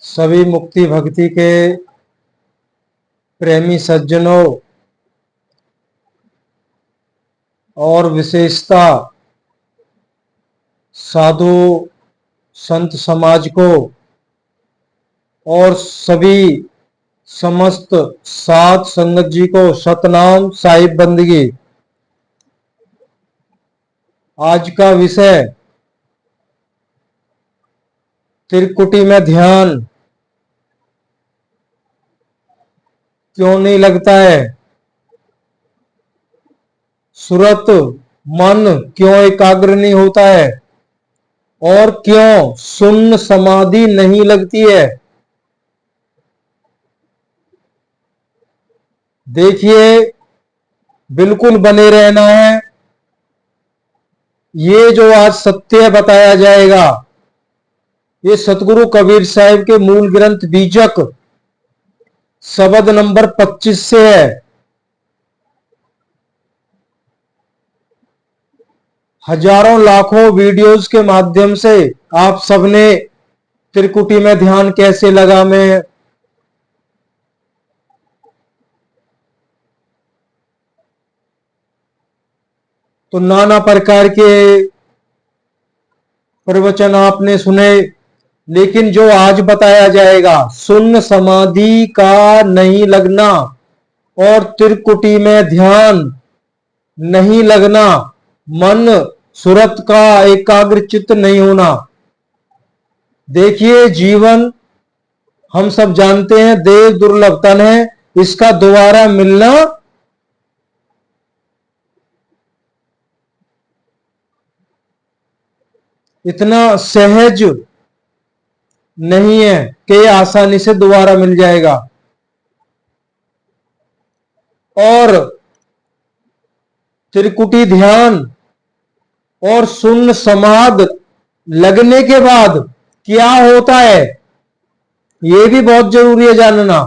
सभी मुक्ति भक्ति के प्रेमी सज्जनों और विशेषता साधु संत समाज को और सभी समस्त साध संगत जी को सतनाम साहिब बंदगी। आज का विषय त्रिकुटी में ध्यान क्यों नहीं लगता है, सुरत मन क्यों एकाग्र नहीं होता है और क्यों शून्य समाधि नहीं लगती है। देखिए, बिल्कुल बने रहना है। ये जो आज सत्य बताया जाएगा ये सतगुरु कबीर साहिब के मूल ग्रंथ बीजक शब्द नंबर 25 से है। हजारों लाखों वीडियोस के माध्यम से आप सबने त्रिकुटी में ध्यान कैसे लगा में तो नाना प्रकार के प्रवचन आपने सुने, लेकिन जो आज बताया जाएगा शून्य समाधि का नहीं लगना और त्रिकुटी में ध्यान नहीं लगना, मन सुरत का एकाग्र चित्त नहीं होना। देखिए, जीवन हम सब जानते हैं देव दुर्लभ तन है, इसका दोबारा मिलना इतना सहज नहीं है कि आसानी से दोबारा मिल जाएगा। और त्रिकुटी ध्यान और शून्य समाध लगने के बाद क्या होता है यह भी बहुत जरूरी है जानना।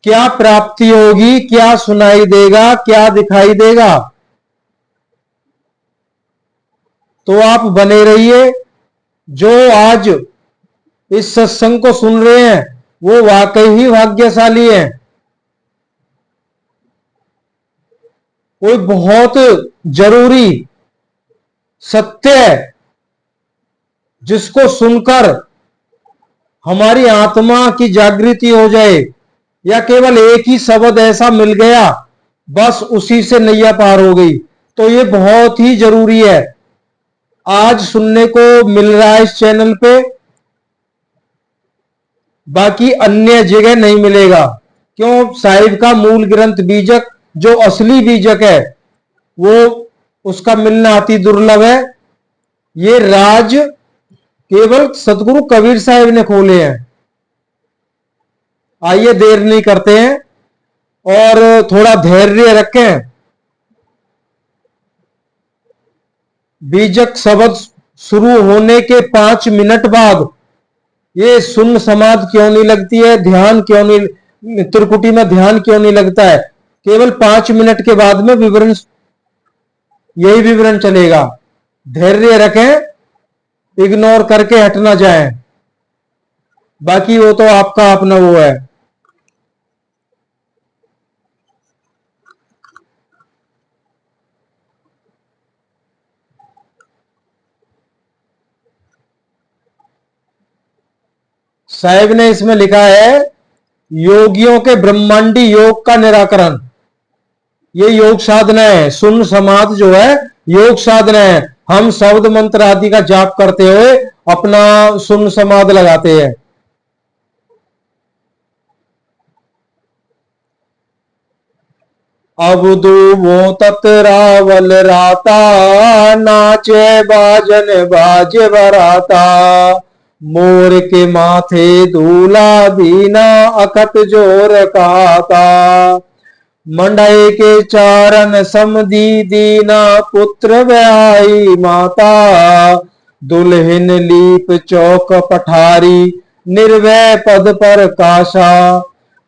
क्या प्राप्ति होगी, क्या सुनाई देगा, क्या दिखाई देगा, तो आप बने रहिए। जो आज इस सत्संग को सुन रहे हैं वो वाकई ही भाग्यशाली हैं। कोई बहुत जरूरी सत्य है जिसको सुनकर हमारी आत्मा की जागृति हो जाए, या केवल एक ही शब्द ऐसा मिल गया बस उसी से नैया पार हो गई, तो ये बहुत ही जरूरी है। आज सुनने को मिल रहा है इस चैनल पे, बाकी अन्य जगह नहीं मिलेगा। क्यों? साहिब का मूल ग्रंथ बीजक जो असली बीजक है वो उसका मिलना अति दुर्लभ है। ये राज केवल सतगुरु कबीर साहिब ने खोले हैं। आइए, देर नहीं करते हैं और थोड़ा धैर्य रखें। बीजक शब्द शुरू होने के 5 मिनट बाद ये शून्य समाधि क्यों नहीं लगती है, ध्यान क्यों नहीं, त्रिकुटी में ध्यान क्यों नहीं लगता है, केवल 5 मिनट के बाद में विवरण, यही विवरण चलेगा। धैर्य रखें, इग्नोर करके हट ना जाए, बाकी वो तो आपका अपना वो है। साहिब ने इसमें लिखा है योगियों के ब्रह्मांडी योग का निराकरण। ये योग साधना है। शून्य समाधि जो है योग साधना है। हम शब्द मंत्र आदि का जाप करते हुए अपना शून्य समाधि लगाते हैं। अबदू वो ततरावल राता, नाचे बाजन बाज बराता, मोर के माथे दूला दीना, अखत जोर कहता, मंडय के चारण समधी दीना, पुत्र ब्याई माता, दुल्हन लीप चौक पठारी, निर्वय पद पर काशा,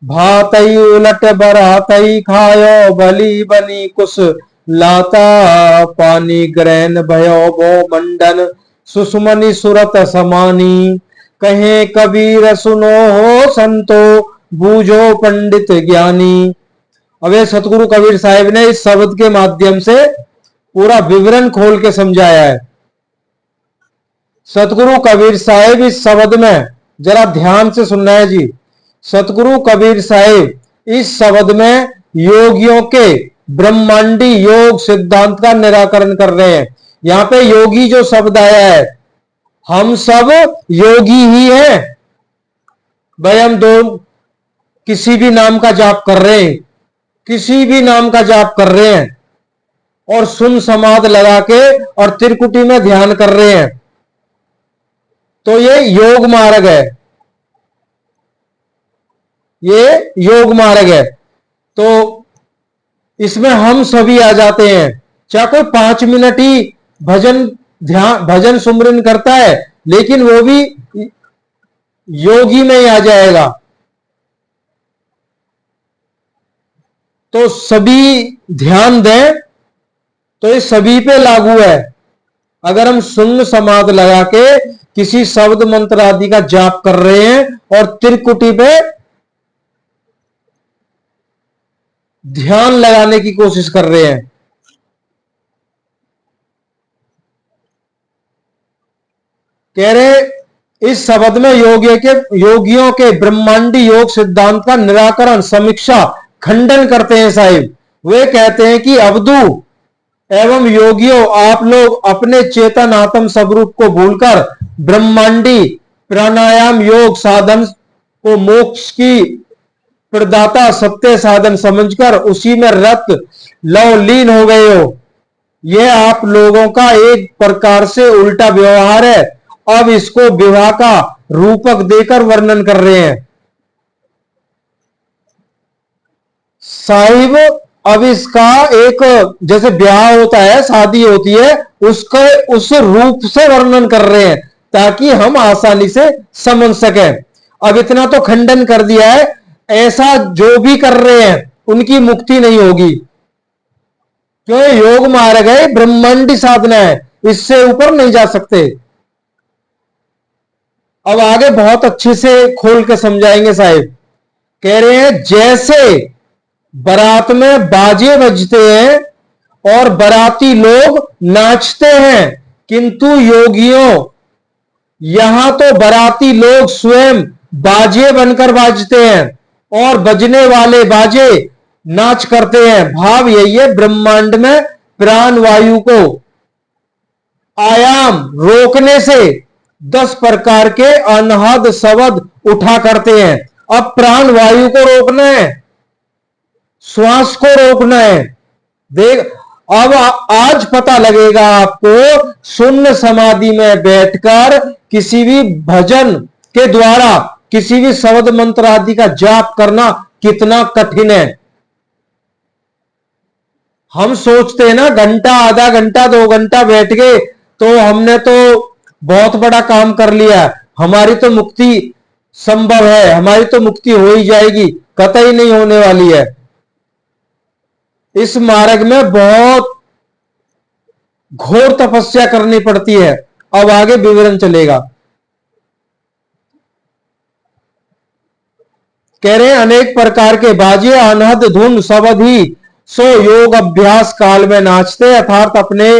भातई उलट बरातई, खायो भली बनी कुश लाता, पानी ग्रहण भयो बो मंडन, सुषमनि सुरत समानी, कहे कबीर सुनो हो संतो, बूझो पंडित ज्ञानी। अब ये सतगुरु कबीर साहिब ने इस शब्द के माध्यम से पूरा विवरण खोल के समझाया है। सतगुरु कबीर साहिब इस शब्द में जरा ध्यान से सुनना है जी। सतगुरु कबीर साहिब इस शब्द में योगियों के ब्रह्मांडी योग सिद्धांत का निराकरण कर रहे हैं। यहां पे योगी जो शब्द आया है, हम सब योगी ही हैं भाई। हम दो किसी भी नाम का जाप कर रहे हैं, किसी भी नाम का जाप कर रहे हैं और सुन समाध लगा के और त्रिकुटी में ध्यान कर रहे हैं, तो ये योग मार्ग है, ये योग मार्ग है। तो इसमें हम सभी आ जाते हैं। चाहे कोई 5 मिनट ही भजन ध्यान भजन सुमरन करता है, लेकिन वो भी योगी में ही आ जाएगा। तो सभी ध्यान दें तो ये सभी पे लागू है। अगर हम शून्य समाध लगा के किसी शब्द मंत्र आदि का जाप कर रहे हैं और त्रिकुटी पे ध्यान लगाने की कोशिश कर रहे हैं, कह रहे इस शब्द में योगियों के ब्रह्मांडी योग सिद्धांत का निराकरण, समीक्षा, खंडन करते हैं साहिब। वे कहते हैं कि अवधू एवं योगियों, आप लोग अपने चेतन आत्म स्वरूप को भूलकर ब्रह्मांडी प्राणायाम योग साधन को मोक्ष की प्रदाता सत्य साधन समझकर उसी में रत लवलीन हो गए हो। यह आप लोगों का एक प्रकार से उल्टा व्यवहार है। अब इसको विवाह का रूपक देकर वर्णन कर रहे हैं साहिब। अब इसका एक जैसे ब्याह होता है, शादी होती है, उसका उस रूप से वर्णन कर रहे हैं ताकि हम आसानी से समझ सकें। अब इतना तो खंडन कर दिया है, ऐसा जो भी कर रहे हैं उनकी मुक्ति नहीं होगी, क्यों? योग मार्ग है, ब्रह्मांडी साधना है, इससे ऊपर नहीं जा सकते। अब आगे बहुत अच्छे से खोल के समझाएंगे साहिब। कह रहे हैं जैसे बारात में बाजे बजते हैं और बाराती लोग नाचते हैं, किंतु योगियों यहां तो बाराती लोग स्वयं बाजे बनकर बाजते हैं और बजने वाले बाजे नाच करते हैं। भाव यही है, ब्रह्मांड में प्राण वायु को आयाम रोकने से 10 प्रकार के अनहद शब्द उठा करते हैं। अब प्राण वायु को रोकना है, श्वास को रोकना है। देख, अब आज पता लगेगा आपको, शून्य समाधि में बैठकर किसी भी भजन के द्वारा किसी भी शब्द मंत्र आदि का जाप करना कितना कठिन है। हम सोचते हैं ना, घंटा, आधा घंटा, 2 घंटा बैठ गए तो हमने तो बहुत बड़ा काम कर लिया, हमारी तो मुक्ति संभव है, हमारी तो मुक्ति हो ही जाएगी। कतई नहीं होने वाली है। इस मार्ग में बहुत घोर तपस्या करनी पड़ती है। अब आगे विवरण चलेगा। कह रहे हैं अनेक प्रकार के बाजे अनहद धुन शब्द ही सो योग अभ्यास काल में नाचते, अर्थात अपने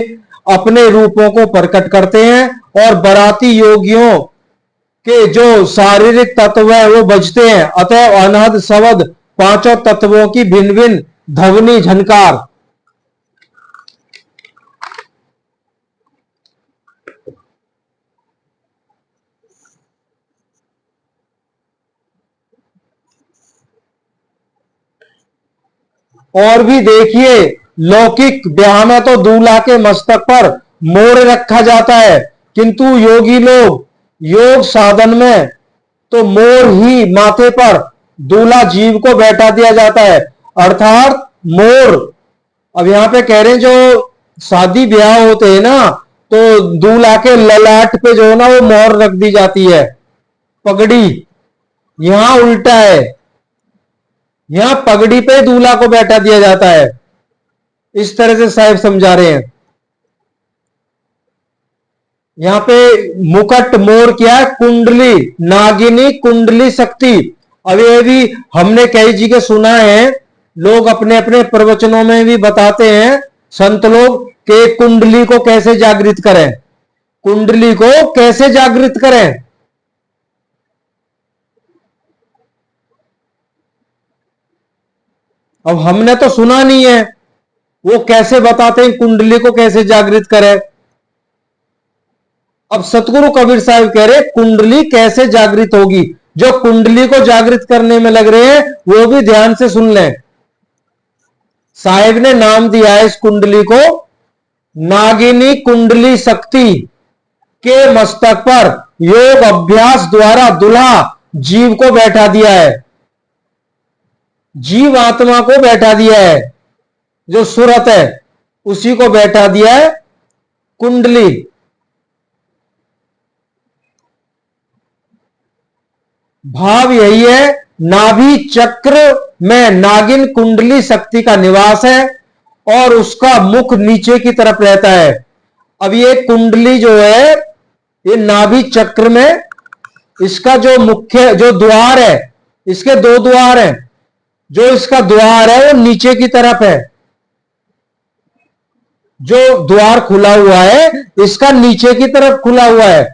अपने रूपों को प्रकट करते हैं और बाराती योगियों के जो शारीरिक तत्व है वो बजते हैं। अतः अनहद शब्द पांचों तत्वों की भिन्न भिन्न ध्वनि झनकार। और भी देखिए, लौकिक ब्याह में तो दूल्हा के मस्तक पर मोर रखा जाता है, किंतु योगी लोग योग साधन में तो मोर ही माथे पर दूल्हा जीव को बैठा दिया जाता है, अर्थात मोर। अब यहां पे कह रहे हैं जो शादी ब्याह होते हैं ना, तो दूल्हा के ललाट पे जो है ना वो मोहर रख दी जाती है, पगड़ी। यहां उल्टा है, यहां पगड़ी पे दूल्हा को बैठा दिया जाता है। इस तरह से साहिब समझा रहे हैं। यहां पे मुकुट मोर क्या है? कुंडली, नागिनी कुंडली शक्ति। अब ये भी हमने कई जगह सुना है, लोग अपने अपने प्रवचनों में भी बताते हैं संत लोग कि कुंडली को कैसे जागृत करें, कुंडली को कैसे जागृत करें। अब हमने तो सुना नहीं है, वो कैसे बताते हैं कुंडली को कैसे जागृत करें। अब सतगुरु कबीर साहब कह रहे कुंडली कैसे जागृत होगी। जो कुंडली को जागृत करने में लग रहे हैं वो भी ध्यान से सुन लें। साहेब ने नाम दिया है इस कुंडली को, नागिनी कुंडली शक्ति के मस्तक पर योग अभ्यास द्वारा दुल्हा जीव को बैठा दिया है, जीव आत्मा को बैठा दिया है, जो सूरत है उसी को बैठा दिया है कुंडली। भाव यही है, नाभि चक्र में नागिन कुंडली शक्ति का निवास है और उसका मुख नीचे की तरफ रहता है। अब ये कुंडली जो है ये नाभि चक्र में, इसका जो मुख्य जो द्वार है, इसके दो द्वार हैं, जो इसका द्वार है वो नीचे की तरफ है, जो द्वार खुला हुआ है इसका नीचे की तरफ खुला हुआ है।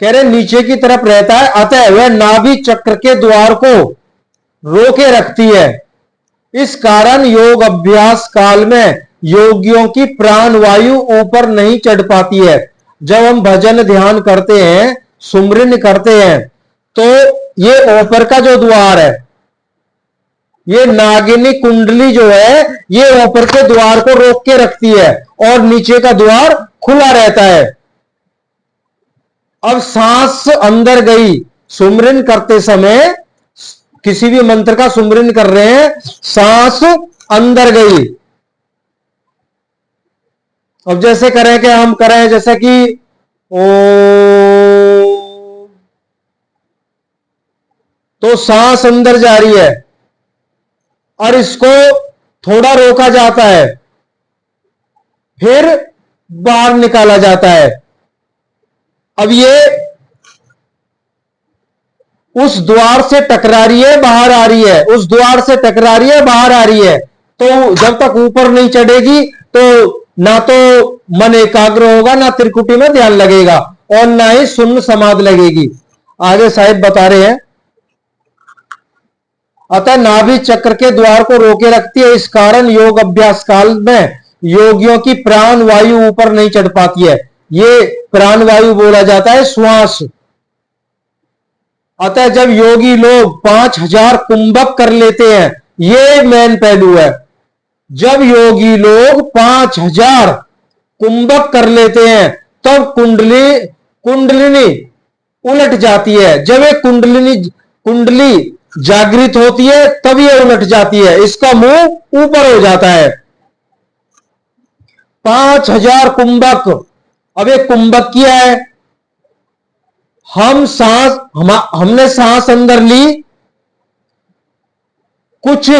कह रहे नीचे की तरफ रहता है, अतः वह नाभि चक्र के द्वार को रोके रखती है। इस कारण योग अभ्यास काल में योगियों की प्राण वायु ऊपर नहीं चढ़ पाती है। जब हम भजन ध्यान करते हैं, सुमरन करते हैं, तो ये ऊपर का जो द्वार है, ये नागिनी कुंडली जो है ये ऊपर के द्वार को रोक के रखती है और नीचे का द्वार खुला रहता है। अब सांस अंदर गई, सुमरन करते समय किसी भी मंत्र का सुमरन कर रहे हैं, सांस अंदर गई। अब जैसे करें कि हम करें जैसे कि ओ, तो सांस अंदर जा रही है और इसको थोड़ा रोका जाता है, फिर बाहर निकाला जाता है। अब ये उस द्वार से टकरा रही है, बाहर आ रही है, उस द्वार से टकरा रही है, बाहर आ रही है। तो जब तक ऊपर नहीं चढ़ेगी तो ना तो मन एकाग्र होगा, ना त्रिकुटी में ध्यान लगेगा और ना ही शून्य समाधि लगेगी। आगे साहिब बता रहे हैं, अतः नाभि चक्र के द्वार को रोके रखती है। इस कारण योग अभ्यास काल में योगियों की प्राण वायु ऊपर नहीं चढ़ पाती है। ये प्राण वायु बोला जाता है श्वास। अतः जब योगी लोग 5000 कुंभक कर लेते हैं, ये मेन पहलू है, जब योगी लोग 5000 कुंभक कर लेते हैं तब कुंडलिनी उलट जाती है। जब ये कुंडली जागृत होती है तब ये उलट जाती है, इसका मुंह ऊपर हो जाता है। 5000 कुंभक। अब ये कुंभक क्या है? हमने सांस अंदर ली, कुछ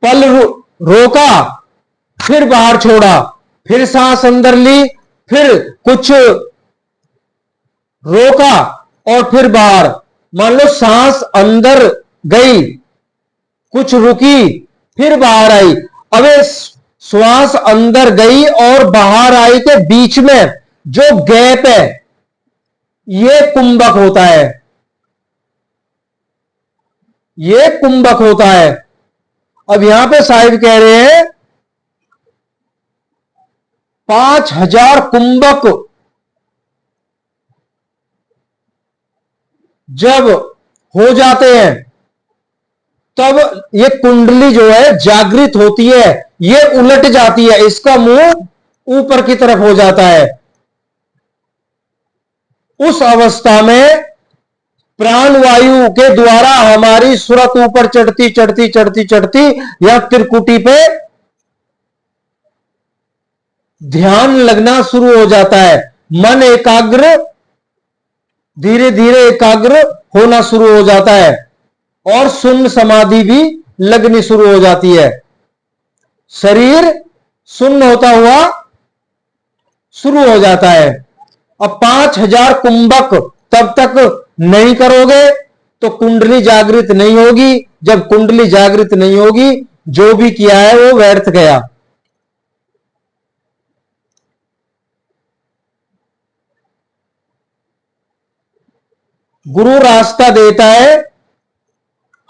पल रोका, फिर बाहर छोड़ा, फिर सांस अंदर ली, फिर कुछ रोका और फिर बाहर। मान लो सांस अंदर गई, कुछ रुकी, फिर बाहर आई। अब श्वास अंदर गई और बाहर आई के बीच में जो गैप है ये कुंभक होता है, ये कुंभक होता है। अब यहां पे साहिब कह रहे हैं 5000 कुंभक जब हो जाते हैं तब ये कुंडली जो है जागृत होती है, ये उलट जाती है, इसका मुंह ऊपर की तरफ हो जाता है। उस अवस्था में प्राण वायु के द्वारा हमारी सुरत ऊपर चढ़ती चढ़ती चढ़ती चढ़ती या त्रिकुटी पे ध्यान लगना शुरू हो जाता है। मन एकाग्र, धीरे धीरे एकाग्र होना शुरू हो जाता है और शून्य समाधि भी लगनी शुरू हो जाती है। शरीर शून्य होता हुआ शुरू हो जाता है। अब 5000 कुंभक तब तक नहीं करोगे तो कुंडली जागृत नहीं होगी। जब कुंडली जागृत नहीं होगी, जो भी किया है वो व्यर्थ गया। गुरु रास्ता देता है,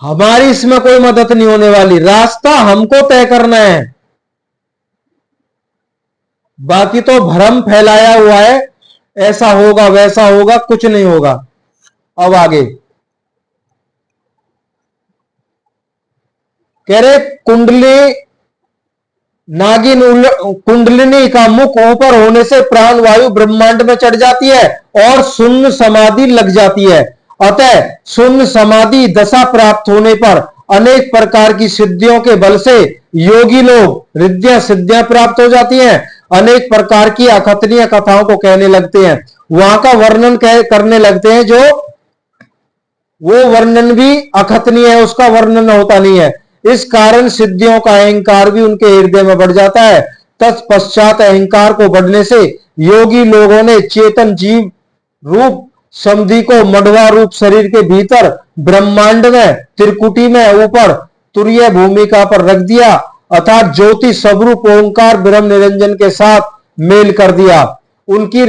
हमारी इसमें कोई मदद नहीं होने वाली, रास्ता हमको तय करना है। बाकी तो भ्रम फैलाया हुआ है, ऐसा होगा वैसा होगा, कुछ नहीं होगा। अब आगे कह रहे कुंडली नागिन कुंडलिनी का मुख ऊपर होने से प्राण वायु ब्रह्मांड में चढ़ जाती है और शून्य समाधि लग जाती है। अतः शून्य समाधि दशा प्राप्त होने पर अनेक प्रकार की सिद्धियों के बल से योगी लोग रिद्धियां सिद्धियां प्राप्त हो जाती हैं। अनेक प्रकार की अकथनीय कथाओं को कहने लगते हैं, वहां का वर्णन करने लगते हैं, जो वो वर्णन भी अकथनीय है, उसका वर्णन होता नहीं है। इस कारण सिद्धियों का अहंकार भी उनके हृदय में बढ़ जाता है। तत्पश्चात अहंकार को बढ़ने से योगी लोगों ने चेतन जीव रूप समधि को मढ़वा रूप शरीर के भीतर ब्रह्मांड में त्रिकुटी में ऊपर तुरीय भूमिका पर रख दिया, अर्थात ज्योति स्वरूप ओंकार ब्रह्म निरंजन के साथ मेल कर दिया। उनकी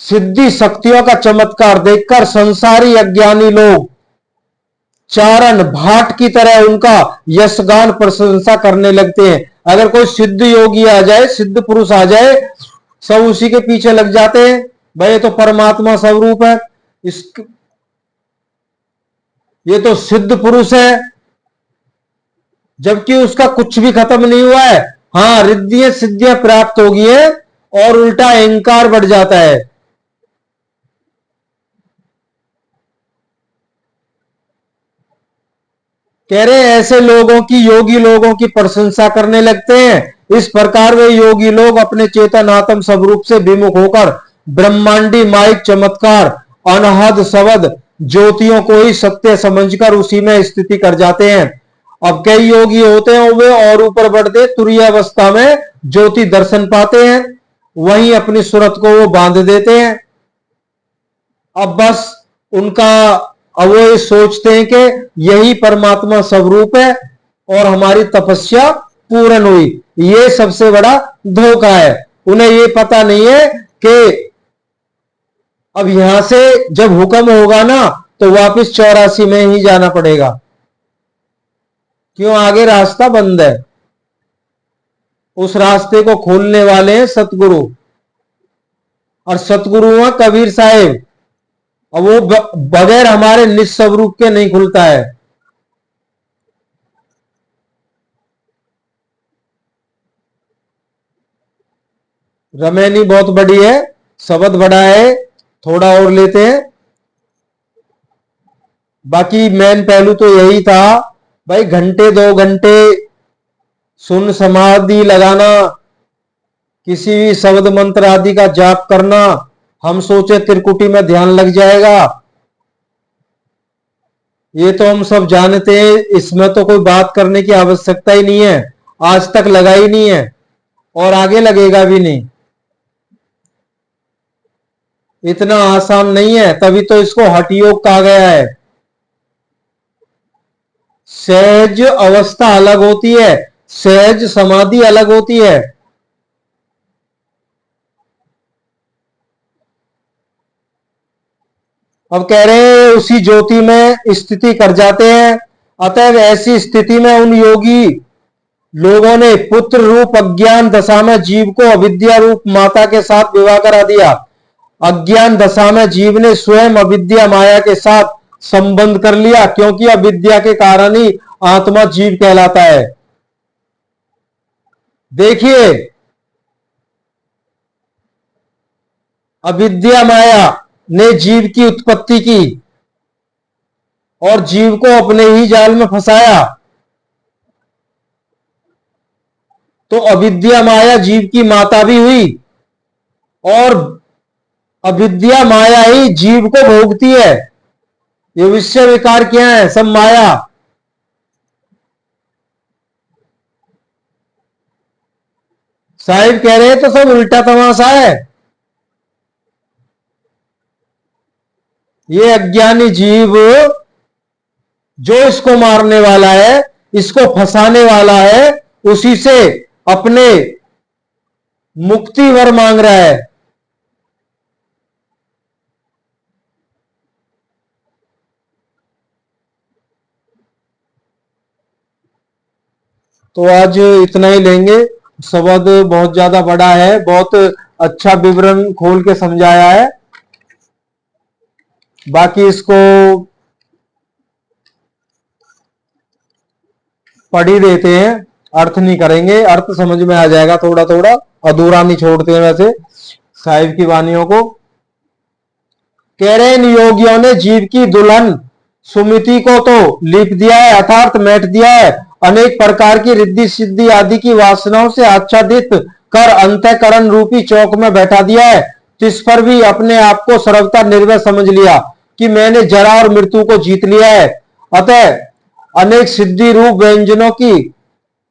सिद्धि शक्तियों का चमत्कार देखकर संसारी अज्ञानी लोग चारण भाट की तरह उनका यशगान प्रशंसा करने लगते हैं। अगर कोई सिद्ध योगी आ जाए, सिद्ध पुरुष आ जाए, सब उसी के पीछे लग जाते हैं, भाई ये तो परमात्मा स्वरूप है, इस ये तो सिद्ध पुरुष है, जबकि उसका कुछ भी खत्म नहीं हुआ है। हाँ, रिद्धियां सिद्धियां प्राप्त होगी है और उल्टा अहंकार बढ़ जाता है। कह रहे ऐसे लोगों की योगी लोगों की प्रशंसा करने लगते हैं। इस प्रकार वे योगी लोग अपने चेतन आत्म स्वरूप से विमुख होकर ब्रह्मांडी माइक चमत्कार अनहद शब्द ज्योतियों को ही सत्य समझकर उसी में स्थिति कर जाते हैं। अब कई योगी होते हैं, वे और ऊपर बढ़ते तुरीय अवस्था में ज्योति दर्शन पाते हैं, वहीं अपनी सूरत को वो बांध देते हैं। अब बस उनका अब वो ये सोचते हैं कि यही परमात्मा स्वरूप है और हमारी तपस्या पूर्ण हुई। ये सबसे बड़ा धोखा है। उन्हें ये पता नहीं है कि अब यहां से जब हुक्म होगा ना तो वापस 84 में ही जाना पड़ेगा, क्यों आगे रास्ता बंद है। उस रास्ते को खोलने वाले हैं सतगुरु, और सतगुरु हैं कबीर साहेब। अब वो बगैर हमारे निस्वरूप के नहीं खुलता है। रमैनी बहुत बड़ी है, शब्द बड़ा है, थोड़ा और लेते हैं। बाकी मेन पहलू तो यही था भाई, घंटे 2 घंटे सुन समाधि लगाना, किसी भी शब्द मंत्र आदि का जाप करना, हम सोचे त्रिकुटी में ध्यान लग जाएगा, ये तो हम सब जानते हैं, इसमें तो कोई बात करने की आवश्यकता ही नहीं है। आज तक लगा ही नहीं है और आगे लगेगा भी नहीं। इतना आसान नहीं है, तभी तो इसको हठ योग कहा गया है। सहज अवस्था अलग होती है, सहज समाधि अलग होती है। अब कह रहे हैं उसी ज्योति में स्थिति कर जाते हैं। अतएव ऐसी स्थिति में उन योगी लोगों ने पुत्र रूप अज्ञान दशा में जीव को अविद्या रूप माता के साथ विवाह करा दिया। अज्ञान दशा में जीव ने स्वयं अविद्या माया के साथ संबंध कर लिया, क्योंकि अविद्या के कारण ही आत्मा जीव कहलाता है। देखिए, अविद्या माया ने जीव की उत्पत्ति की और जीव को अपने ही जाल में फंसाया। तो अविद्या माया जीव की माता भी हुई और अविद्या माया ही जीव को भोगती है। ये विषय विकार क्या है? सब माया। साहिब कह रहे हैं तो सब उल्टा तमाशा है। ये अज्ञानी जीव जो इसको मारने वाला है, इसको फंसाने वाला है, उसी से अपने मुक्ति वर मांग रहा है। तो आज इतना ही लेंगे। शब्द बहुत ज्यादा बड़ा है, बहुत अच्छा विवरण खोल के समझाया है। बाकी इसको पढ़ ही देते हैं, अर्थ नहीं करेंगे, अर्थ समझ में आ जाएगा थोड़ा थोड़ा, अधूरा नहीं छोड़ते हैं वैसे साहिब की वानियों को। कह रहे इन योगियों ने जीव की दुल्हन सुमिति को तो लिप दिया है, अर्थात मैट दिया है, अनेक प्रकार की रिद्धि सिद्धि आदि की वासनाओं से आच्छादित कर अंतःकरण रूपी चौक में बैठा दिया है। जिस पर भी अपने आप को सर्वथा निर्भय समझ लिया कि मैंने जरा और मृत्यु को जीत लिया है। अतः अनेक सिद्धि रूप व्यंजनों की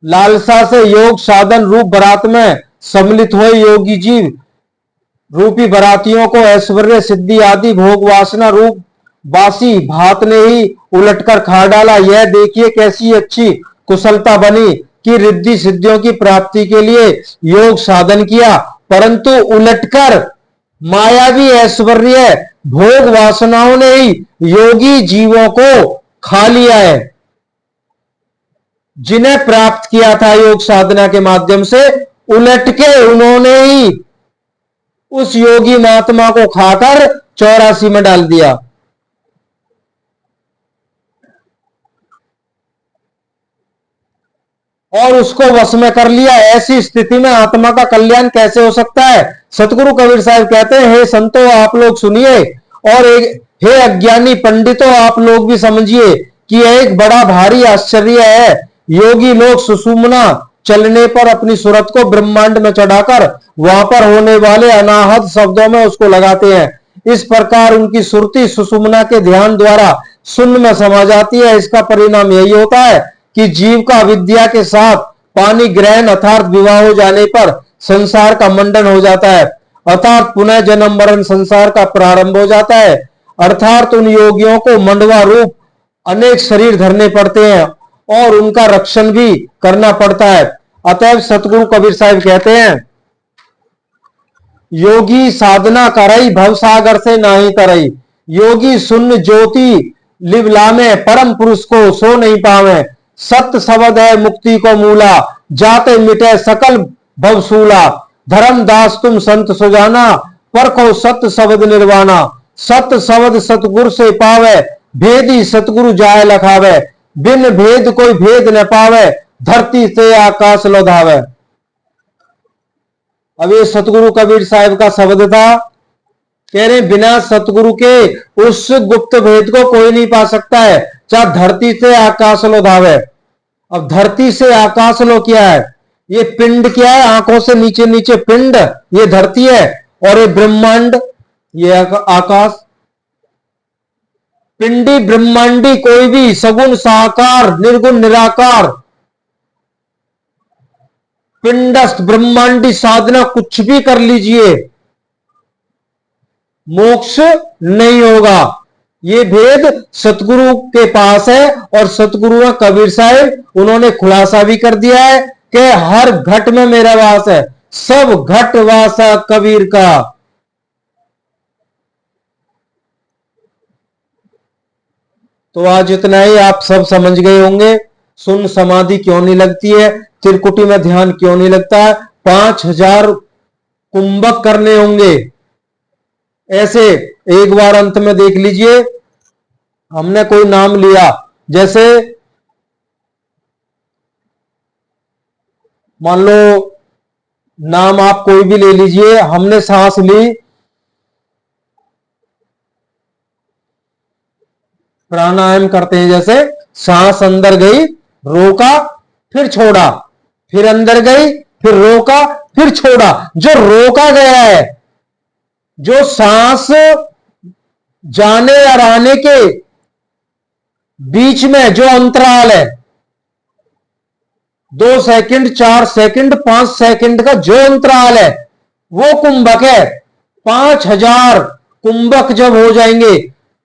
लालसा से योग साधन रूप बरात में सम्मिलित हुए योगी जीव रूपी बरातियों को ऐश्वर्य सिद्धि आदि भोग वासना रूप बासी भात ने ही उलटकर खा डाला। यह देखिए कैसी अच्छी कुशलता बनी कि रिद्धि सिद्धियों की प्राप्ति के लिए योग साधन किया, परंतु उलटकर मायावी ऐश्वर्य भोग वासनाओं ने ही योगी जीवों को खा लिया है। जिन्हें प्राप्त किया था योग साधना के माध्यम से, उलट के उन्होंने ही उस योगी महात्मा को खाकर 84 में डाल दिया। और उसको वश में कर लिया। ऐसी स्थिति में आत्मा का कल्याण कैसे हो सकता है? सतगुरु कबीर साहब कहते हैं, हे संतो आप लोग सुनिए, और एक हे अज्ञानी पंडितों आप लोग भी समझिए कि यह एक बड़ा भारी आश्चर्य है। योगी लोग सुषुम्ना चलने पर अपनी सूरत को ब्रह्मांड में चढ़ाकर वहां पर होने वाले अनाहत शब्दों में उसको लगाते हैं। इस प्रकार उनकी सुरती सुषुम्ना के ध्यान द्वारा शून्य में समा जाती है। इसका परिणाम यही होता है कि जीव का विद्या के साथ पानी ग्रहण अर्थात विवाह हो जाने पर संसार का मंडन हो जाता है, अर्थात पुनः जन्म मरण संसार का प्रारंभ हो जाता है। अर्थात उन योगियों को मंडवा रूप अनेक शरीर धरने पड़ते हैं और उनका रक्षण भी करना पड़ता है। अतएव सतगुरु कबीर साहब कहते हैं, योगी साधना करई भव सागर से नाही तरई, योगी शून्य ज्योति लिवलामे परम पुरुष को सो नहीं पावे। सत्य शब्द है मुक्ति को मूला, जाते मिटे सकल भवसूला। धर्म दास तुम संत सुजाना, परखो सत्य शब्द निर्वाणा। सत्य शब्द सतगुरु से पावे, भेदी सतगुरु जाय लखावे। बिन भेद कोई भेद न पावे, धरती से आकाश लोधावे। अब ये सतगुरु कबीर साहब का शब्द था। कह रहे बिना सतगुरु के उस गुप्त भेद को कोई नहीं पा सकता है, चाहे धरती से आकाश लो धावे। अब धरती से आकाश लो क्या है? ये पिंड क्या है? आंखों से नीचे नीचे पिंड, ये धरती है, और ये ब्रह्मांड, ये आकाश। पिंडी ब्रह्मांडी कोई भी सगुण साकार निर्गुण निराकार पिंडस्थ ब्रह्मांडी साधना कुछ भी कर लीजिए, मोक्ष नहीं होगा। ये भेद सतगुरु के पास है, और सतगुरु कबीर साहब उन्होंने खुलासा भी कर दिया है कि हर घट में मेरा वास है, सब घट वासा कबीर का। तो आज इतना ही, आप सब समझ गए होंगे शून्य समाधि क्यों नहीं लगती है, त्रिकुटी में ध्यान क्यों नहीं लगता है। 5000 कुंभक करने होंगे। ऐसे एक बार अंत में देख लीजिए, हमने कोई नाम लिया, जैसे मान लो नाम आप कोई भी ले लीजिए, हमने सांस ली, प्राणायाम करते हैं, जैसे सांस अंदर गई, रोका, फिर छोड़ा, फिर अंदर गई, फिर रोका, फिर छोड़ा। जो रोका गया है, जो सांस जाने और आने के बीच में जो अंतराल है, 2 सेकंड, 4 सेकंड, 5 सेकंड का जो अंतराल है वो कुंभक है। 5000 कुंभक जब हो जाएंगे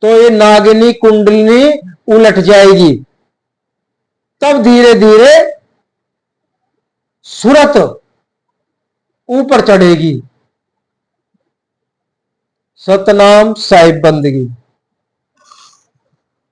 तो ये नागिनी कुंडलिनी उलट जाएगी। तब धीरे धीरे सूरत ऊपर चढ़ेगी। सतनाम साहिब बंदगी।